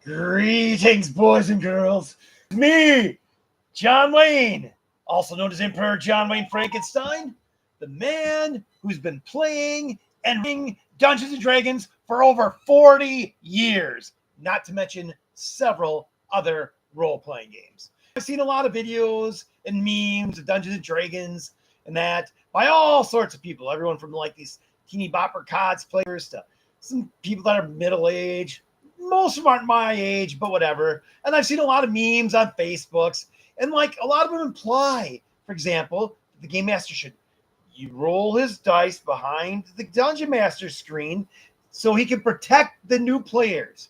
Greetings, boys and girls. Me, Jonwayne, also known as Emperor Jonwayne Frankenstein, the man who's been playing and running Dungeons and Dragons for over 40 years, not to mention several other role-playing games. I've seen a lot of videos and memes of Dungeons and Dragons and that by all sorts of people, everyone from like these teeny bopper CODs players to some people that are middle-aged. Most of them aren't my age, but whatever. And I've seen a lot of memes on Facebooks, and like a lot of them imply, for example, the game master should you roll his dice behind the dungeon master screen so he can protect the new players.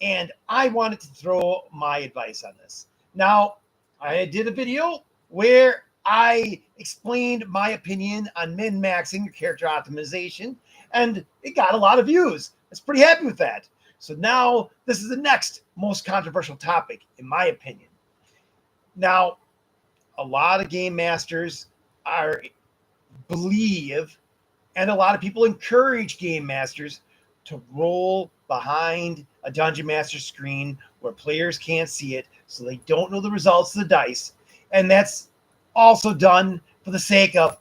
And I wanted to throw my advice on this. Now, I did a video where I explained my opinion on min-maxing your character optimization, and it got a lot of views. I was pretty happy with that. So now this is the next most controversial topic, in my opinion. Now, a lot of game masters believe, and a lot of people encourage game masters to roll behind a dungeon master screen where players can't see it, so they don't know the results of the dice. And that's also done for the sake of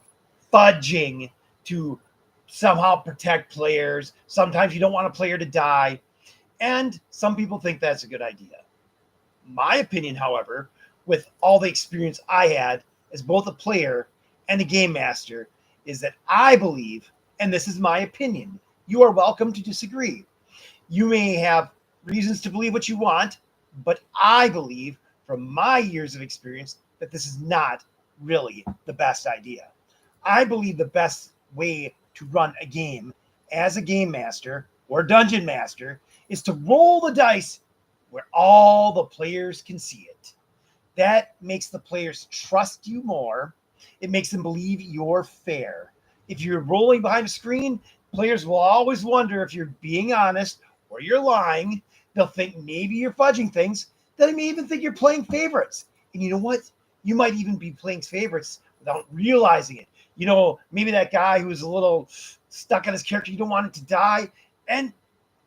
fudging to somehow protect players. Sometimes you don't want a player to die. And some people think that's a good idea. My opinion, however, with all the experience I had as both a player and a game master, is that I believe, and this is my opinion, you are welcome to disagree. You may have reasons to believe what you want, but I believe from my years of experience that this is not really the best idea. I believe the best way to run a game as a game master or dungeon master is to roll the dice where all the players can see it. That makes the players trust you more. It makes them believe you're fair. If you're rolling behind a screen, players will always wonder if you're being honest or you're lying. They'll think maybe you're fudging things. They may even think you're playing favorites. And you know what? You might even be playing favorites without realizing it. You know, maybe that guy who's a little stuck on his character, you don't want it to die, and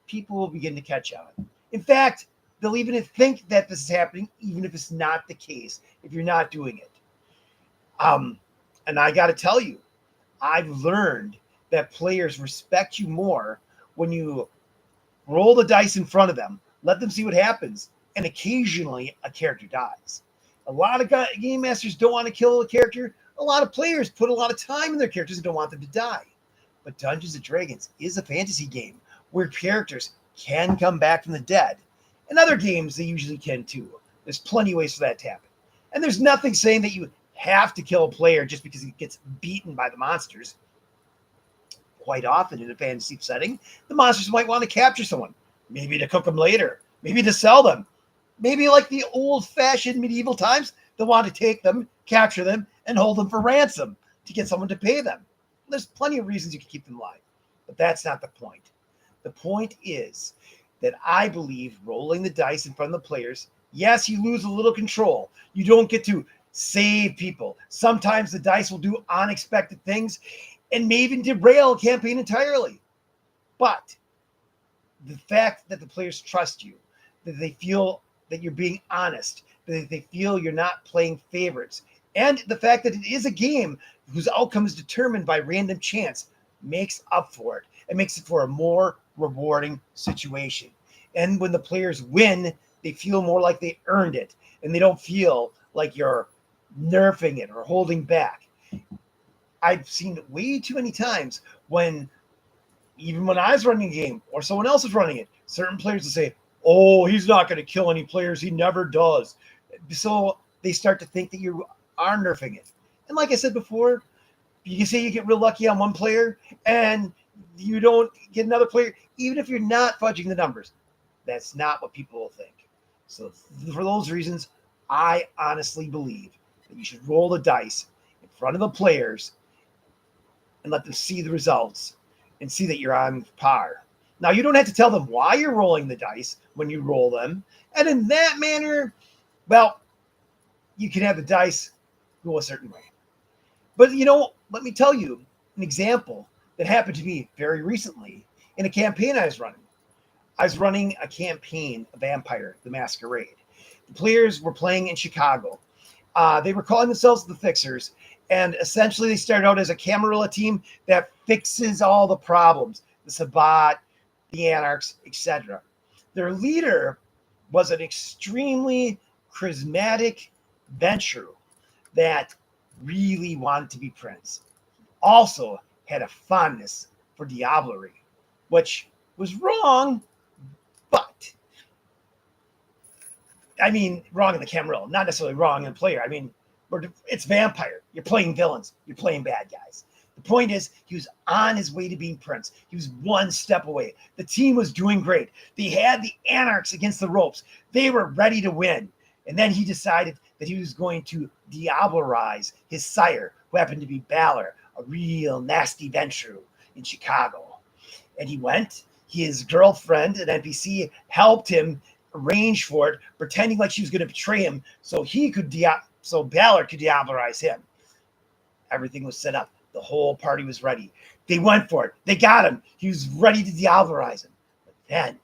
people will begin to catch on. In fact, they'll even think that this is happening, even if it's not the case, if you're not doing it. And I got to tell you, I've learned that players respect you more when you roll the dice in front of them, let them see what happens, and occasionally a character dies. A lot of game masters don't want to kill a character. A lot of players put a lot of time in their characters and don't want them to die. But Dungeons & Dragons is a fantasy game where characters can come back from the dead. In other games, they usually can too. There's plenty of ways for that to happen. And there's nothing saying that you have to kill a player just because he gets beaten by the monsters. Quite often in a fantasy setting, the monsters might want to capture someone, maybe to cook them later, maybe to sell them, maybe like the old-fashioned medieval times, they'll want to take them, capture them, and hold them for ransom to get someone to pay them. There's plenty of reasons you can keep them alive, but that's not the point. The point is that I believe rolling the dice in front of the players, yes, you lose a little control. You don't get to save people. Sometimes the dice will do unexpected things and may even derail a campaign entirely. But the fact that the players trust you, that they feel that you're being honest, that they feel you're not playing favorites, and the fact that it is a game whose outcome is determined by random chance makes up for it. It makes it for a more rewarding situation. And when the players win, they feel more like they earned it, and they don't feel like you're nerfing it or holding back. I've seen it way too many times when, even when I was running a game or someone else is running it, certain players will say, oh, he's not going to kill any players. He never does. So they start to think that you are nerfing it. And like I said before, you can say you get real lucky on one player and you don't get another player, even if you're not fudging the numbers. That's not what people will think. So for those reasons, I honestly believe that you should roll the dice in front of the players and let them see the results and see that you're on par. Now, you don't have to tell them why you're rolling the dice when you roll them. And in that manner, well, you can have the dice go a certain way. But, you know, let me tell you an example that happened to me very recently in a campaign I was running. I was running a campaign, Vampire the Masquerade. The players were playing in Chicago. They were calling themselves the Fixers, and essentially they started out as a Camarilla team that fixes all the problems, the Sabbat, the Anarchs, etc. Their leader was an extremely charismatic venture that really wanted to be prince. Also had a fondness for diablerie, which was wrong, but I mean, wrong in the Camarilla, not necessarily wrong in the player. I mean, it's vampire. You're playing villains. You're playing bad guys. The point is, he was on his way to being prince. He was one step away. The team was doing great. They had the Anarchs against the ropes. They were ready to win. And then he decided that he was going to diablerize his sire, who happened to be Balor, a real nasty venture in Chicago. And he went. His girlfriend, an NPC, helped him arrange for it, pretending like she was going to betray him, so so Balor could diablerize him. Everything was set up. The whole party was ready. They went for it. They got him. He was ready to diablerize him. But then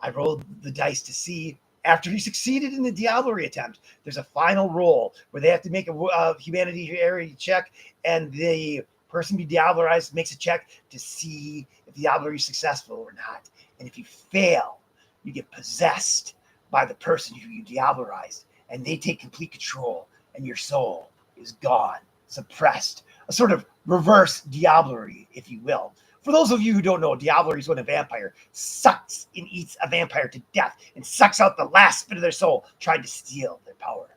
I rolled the dice to see, after he succeeded in the diablerie attempt, there's a final roll where they have to make a humanitarian check, and the person be diablerized makes a check to see if the diablerie is successful or not. And if you fail, you get possessed by the person who you diablerized, and they take complete control, and your soul is gone, suppressed. A sort of reverse diablerie, if you will. For those of you who don't know, diablerie is when a vampire sucks and eats a vampire to death and sucks out the last bit of their soul, trying to steal their power.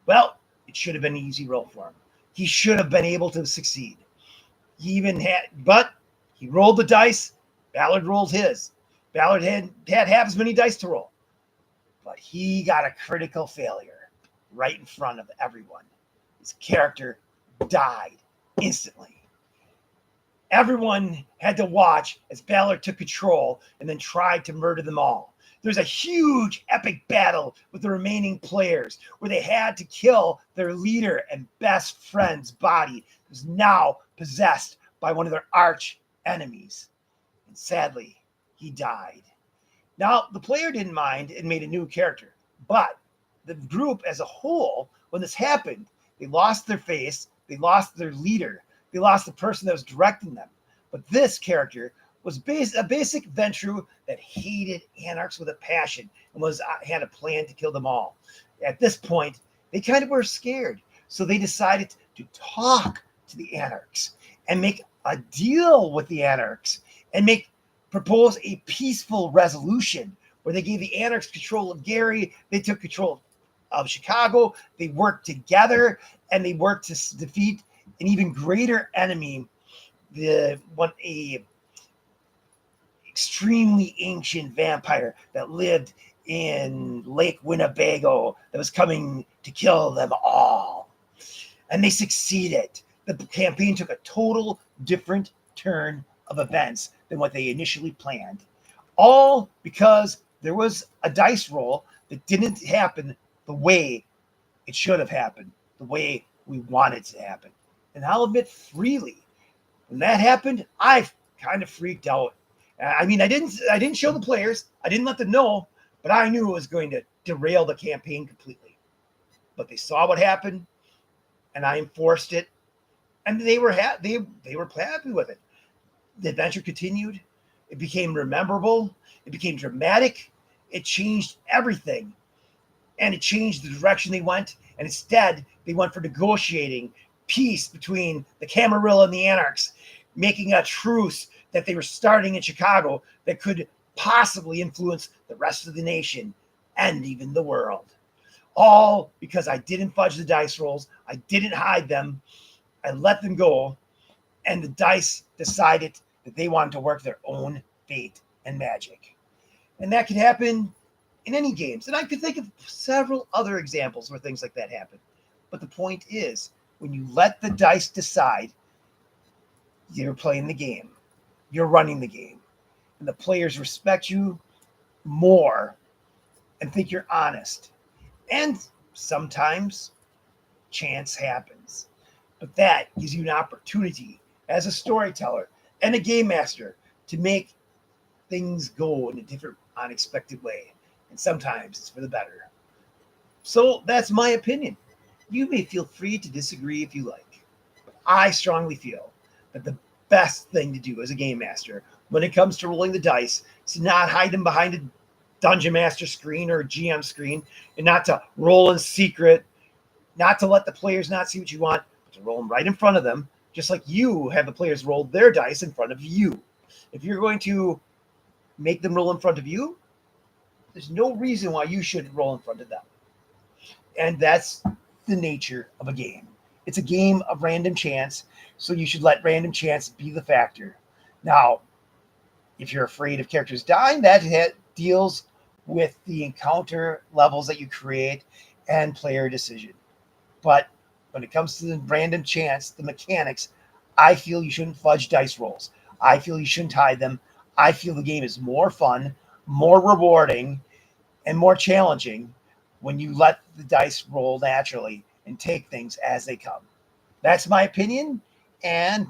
Well, it should have been an easy roll for him. He should have been able to succeed. But he rolled the dice. Ballard rolled his. Ballard had half as many dice to roll. But he got a critical failure right in front of everyone. His character died instantly. Everyone had to watch as Ballard took control and then tried to murder them all. There's a huge epic battle with the remaining players where they had to kill their leader and best friend's body, who's now possessed by one of their arch enemies. And sadly, he died. Now, the player didn't mind and made a new character, but the group as a whole, when this happened, they lost their face, they lost their leader, they lost the person that was directing them. But this character was a basic venture that hated Anarchs with a passion and had a plan to kill them all. At this point, they kind of were scared, so they decided to talk to the Anarchs and make a deal with the Anarchs and propose a peaceful resolution where they gave the Anarchs control of Gary, they took control of Chicago, they worked together, and they worked to defeat an even greater enemy, a extremely ancient vampire that lived in Lake Winnebago that was coming to kill them all. And they succeeded. The campaign took a total different turn of events than what they initially planned. All because there was a dice roll that didn't happen the way it should have happened, the way we wanted it to happen. And I'll admit freely, when that happened, I kind of freaked out. I mean, I didn't show the players, I didn't let them know, but I knew it was going to derail the campaign completely. But they saw what happened, and I enforced it, and they were happy with it. The adventure continued. It became memorable. It became dramatic. It changed everything, and it changed the direction they went. And instead, they went for negotiating peace between the Camarilla and the Anarchs, making a truce that they were starting in Chicago that could possibly influence the rest of the nation and even the world. All because I didn't fudge the dice rolls. I didn't hide them. I let them go. And the dice decided that they wanted to work their own fate and magic. And that could happen in any games. And I could think of several other examples where things like that happen. But the point is, when you let the dice decide, you're playing the game. You're running the game. And the players respect you more and think you're honest. And sometimes chance happens. But that gives you an opportunity as a storyteller and a game master to make things go in a different unexpected way. And sometimes it's for the better. So that's my opinion. You may feel free to disagree if you like. But I strongly feel that the best thing to do as a game master when it comes to rolling the dice is to not hide them behind a dungeon master screen or a GM screen, and not to roll in secret, not to let the players not see what you want, but to roll them right in front of them, just like you have the players roll their dice in front of you. If you're going to make them roll in front of you, there's no reason why you shouldn't roll in front of them. And that's the nature of a game. It's a game of random chance, so you should let random chance be the factor. Now, if you're afraid of characters dying, that deals with the encounter levels that you create and player decision. But when it comes to the random chance, the mechanics, I feel you shouldn't fudge dice rolls. I feel you shouldn't hide them. I feel the game is more fun, more rewarding, and more challenging when you let the dice roll naturally and take things as they come. That's my opinion, and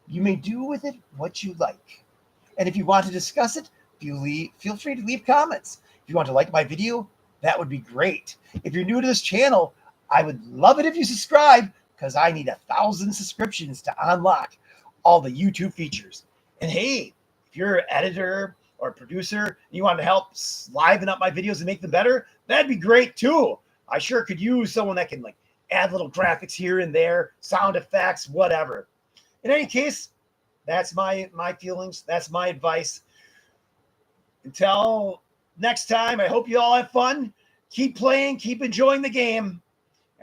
you may do with it what you like. And if you want to discuss it, feel free to leave comments. If you want to like my video, that would be great. If you're new to this channel, I would love it if you subscribe, because I need 1,000 subscriptions to unlock all the YouTube features. And hey, if you're an editor or a producer and you want to help liven up my videos and make them better, that'd be great too. I sure could use someone that can add little graphics here and there, sound effects, whatever. In any case, that's my feelings. That's my advice. Until next time, I hope you all have fun. Keep playing, keep enjoying the game.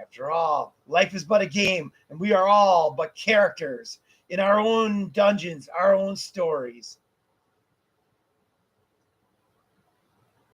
After all, life is but a game, and we are all but characters in our own dungeons, our own stories.